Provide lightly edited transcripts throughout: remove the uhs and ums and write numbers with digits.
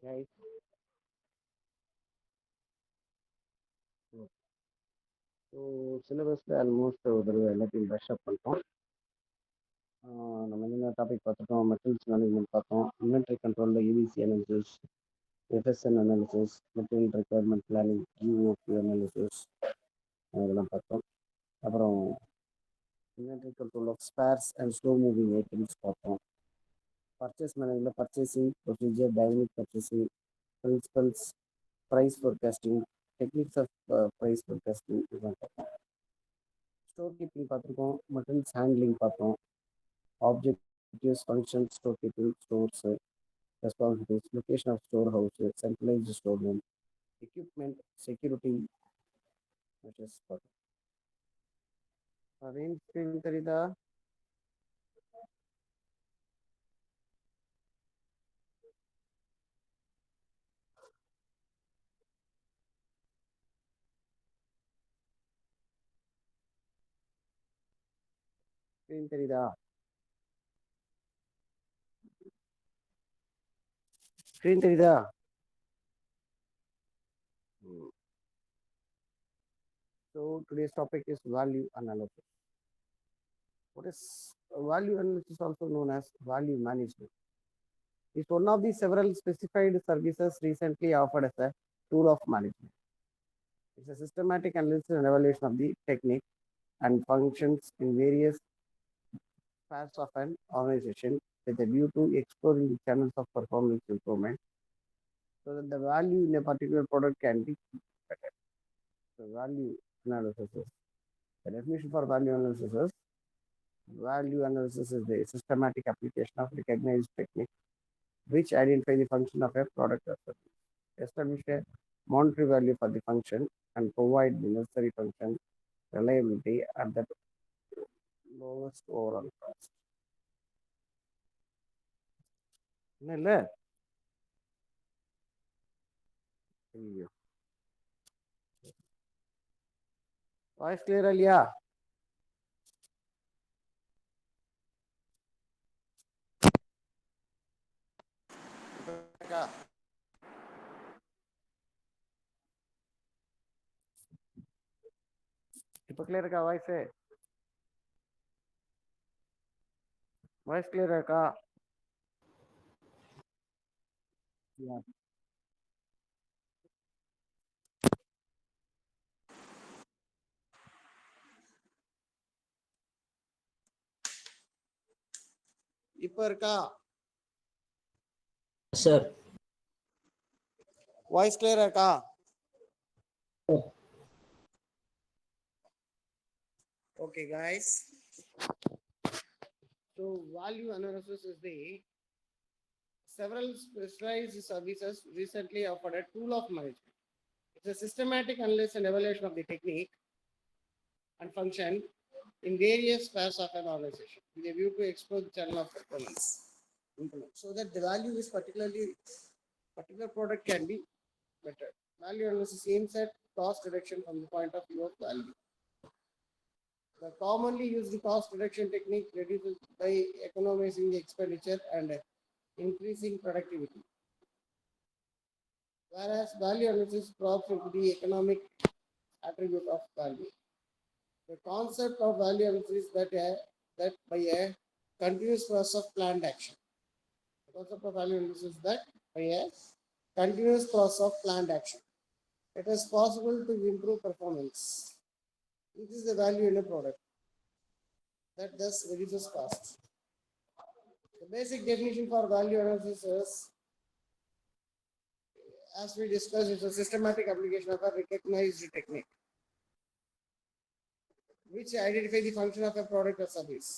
Right. So சிலபஸில் almost ஒரு தடவை எல்லாத்தையும் ப்ரஷ் அப் பண்ணிட்டோம். நம்ம என்ன டாபிக் பார்த்துட்டோம், மெட்டீரியல்ஸ் மேனேஜ்மெண்ட் பார்த்தோம், இன்வென்ட்ரி கண்ட்ரோலில் UVC analysis, FSN analysis, material requirement planning, UOP analysis அதெல்லாம் பார்த்தோம். அப்புறம் inventory control of spares and slow moving items பார்த்தோம். Purchase management purchasing procedure, dynamic purchasing principles, price forecasting, techniques of price forecasting இதெல்லாம் பார்த்தோம். Store keeping பார்த்துருக்கோம், materials handling பார்த்தோம், objectives, functions, store keeping, stores, responsibilities, location of storehouse, centralized storeroom, equipment, security measures. Arrange screen தெரியுதா? Screen தெரியுதா? Screen தெரியுதா? So today's topic is value analysis. What is value analysis, also known as value management? It's one of the several specified services recently offered as a tool of management. It's a systematic analysis and evaluation of the technique and functions in various parts of an organization with a view to exploring the channels of performance improvement so that the value in a particular product can be better. So value analysis is the definition for value analysis is the systematic application of recognized technique which identify the function of a product or service, establish a monetary value for the function and provide the necessary function reliability at the lowest overall cost. இல்லை voice கிளியரா இல்லையா? இப்போ clear இருக்கா voice? Voice கிளியரா இருக்கா? இப்போ இருக்கா? Sir. Voice கிளியரா இருக்கா? Okay, guys. So value analysis is the several specialized services recently offered a tool of management. It's a systematic analysis and evaluation of the technique and function in various parts of an organization with a view to explore the channel of performance so that the value is particular product can be better. Value analysis aims at cost reduction from the point of view of value. The commonly used cost reduction technique reduces by economizing the expenditure and increasing productivity. Whereas value analysis probes into the economic attribute of value. The concept of value analysis that by a continuous process of planned action. The concept of value analysis that by a continuous process of planned action. It is possible to improve performance. This is the value in a product that thus reduces cost. The basic definition for value analysis is, as we discussed, is a systematic application of a recognized technique which identify the function of a product or service,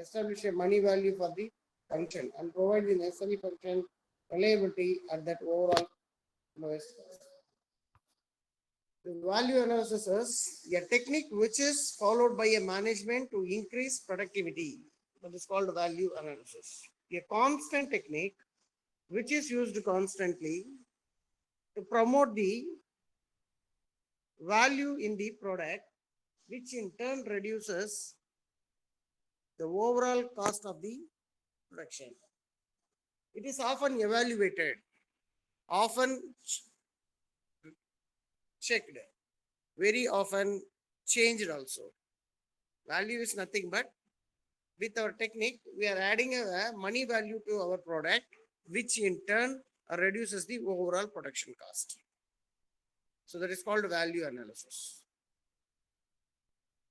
establish a money value for the function, and provide the necessary function reliability at that overall lowest cost. The value analysis is a technique which is followed by a management to increase productivity. That is called value analysis. A constant technique which is used constantly to promote the value in the product, which in turn reduces the overall cost of the production. It is often evaluated often checked, very often changed also. Value is nothing but with our technique, we are adding a money value to our product, which in turn reduces the overall production cost. So that is called value analysis.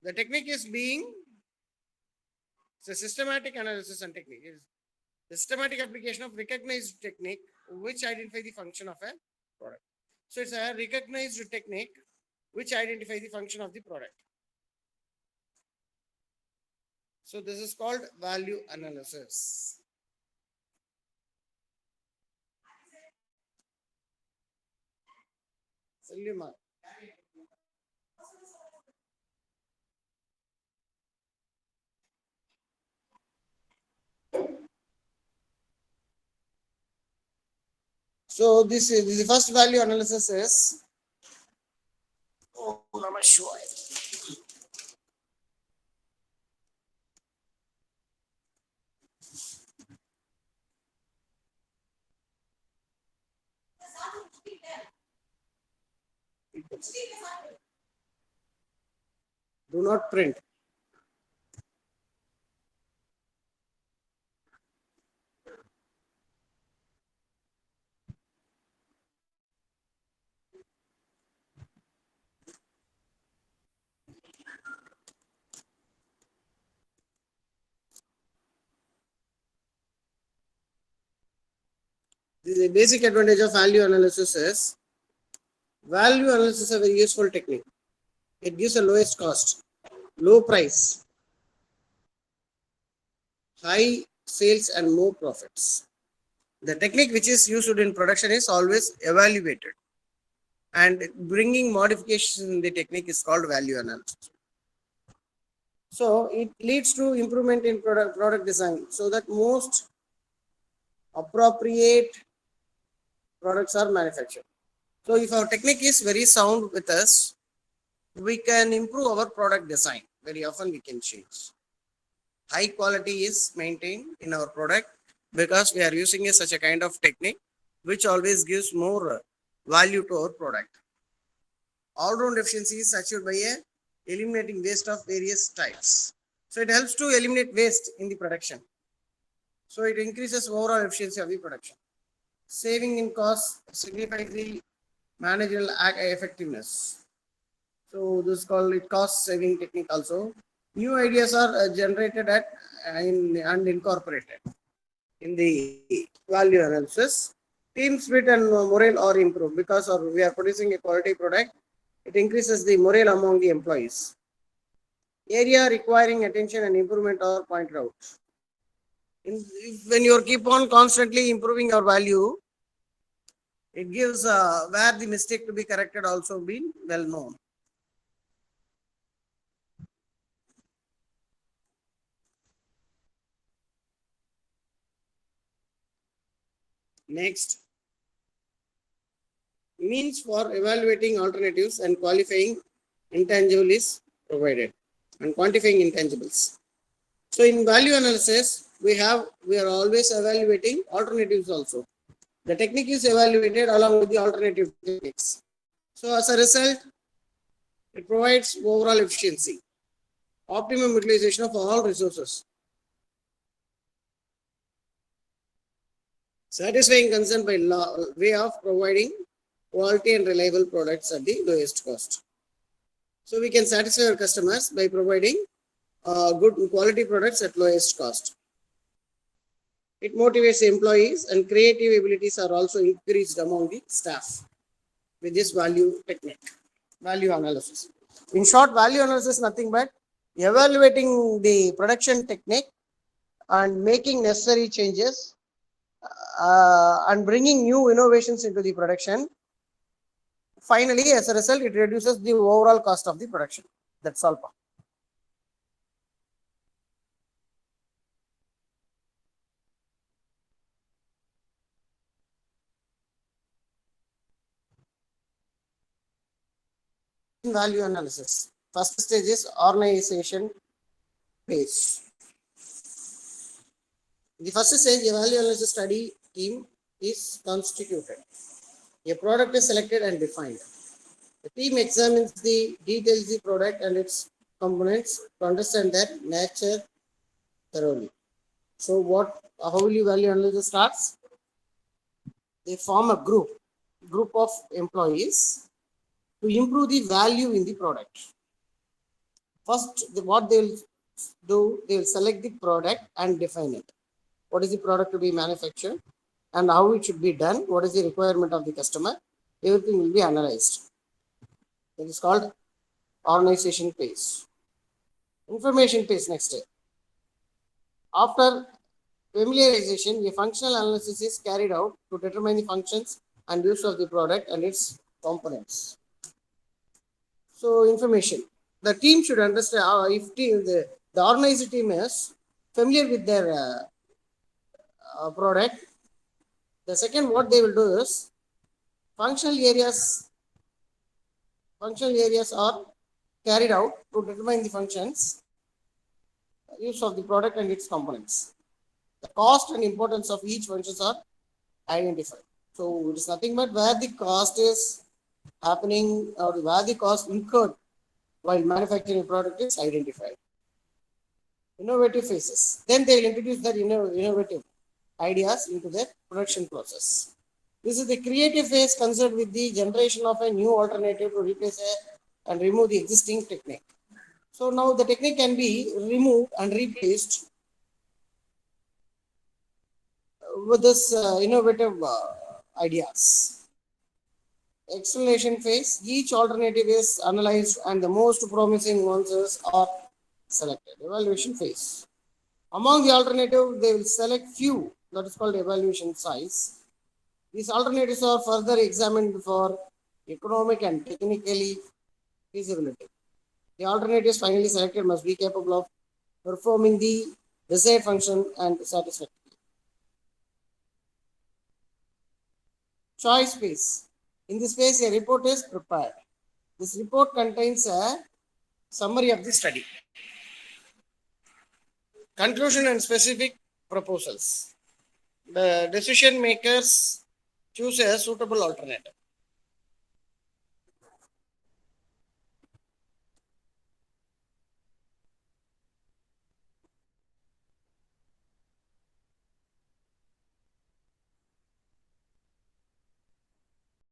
The technique is being it's a systematic analysis and technique. It is the systematic application of recognized technique which identify the function of a product. So it's a recognized technique which identify the function of the product. So this is called value analysis. Salima. So this is the first value analysis is Namah Shivaya. Do not print. The basic advantage of value analysis is value analysis is a very useful technique. It gives the lowest cost, low price, high sales, and more profits. The technique which is used in production is always evaluated, and bringing modifications in the technique is called value analysis. So it leads to improvement in product design so that most appropriate products are manufactured. So if our technique is very sound with us, we can improve our product design. Very often we can change. High quality is maintained in our product because we are using such a kind of technique which always gives more value to our product. All-round efficiency is achieved by eliminating waste of various types. So it helps to eliminate waste in the production. So it increases overall efficiency of the production. Saving in cost signifies the managerial effectiveness. So this is called it cost saving technique also. New ideas are generated and incorporated in the value analysis. Team spirit and morale are improved because we are producing a quality product. It increases the morale among the employees. Area requiring attention and improvement are pointed out. When you keep on constantly improving your value, it gives where the mistake to be corrected also been well known. Next, means for evaluating alternatives and qualifying intangible is provided and quantifying intangibles. So in value analysis, we are always evaluating alternatives also. The technique is evaluated along with the alternative techniques. So as a result, it provides overall efficiency, optimum utilization of all resources, satisfying concern by way of providing quality and reliable products at the lowest cost. So we can satisfy our customers by providing good quality products at lowest cost. It motivates employees and creative abilities are also increased among the staff with this value technique, value analysis. In short, value analysis is nothing but evaluating the production technique and making necessary changes and bringing new innovations into the production. Finally, as a result, it reduces the overall cost of the production. That's all. Value analysis. First stage is organization phase. The first stage, value analysis study team is constituted. A product is selected and defined. The team examines the details of the product and its components to understand their nature thoroughly. So how will you value analysis starts? They form a group of employees to improve the value in the product. First, what they will do, they will select the product and define it. What is the product to be manufactured and how it should be done? What is the requirement of the customer? Everything will be analyzed. It is called organization phase. Information phase next. After familiarization, a functional analysis is carried out to determine the functions and use of the product and its components. So, information. The team should understand if the organized team is familiar with their product. The second, what they will do is functional areas. Functional areas are carried out to determine the functions, use of the product and its components. The cost and importance of each functions are identified. So it is nothing but where the cost is happening or where the cost incurred while manufacturing a product is identified. Innovative phases. Then they will introduce their innovative ideas into their production process. This is the creative phase concerned with the generation of a new alternative to replace and remove the existing technique. So now the technique can be removed and replaced with this innovative ideas. Explanation phase. Each alternative is analyzed and the most promising ones are selected. Evaluation phase. Among the alternative, they will select few. That is called evaluation size. These alternatives are further examined for economic and technically feasibility. The alternatives finally selected must be capable of performing the desired function and satisfactory. Choice phase. In this phase, a report is prepared. This report contains a summary of the study, conclusion and specific proposals. The decision makers choose a suitable alternative.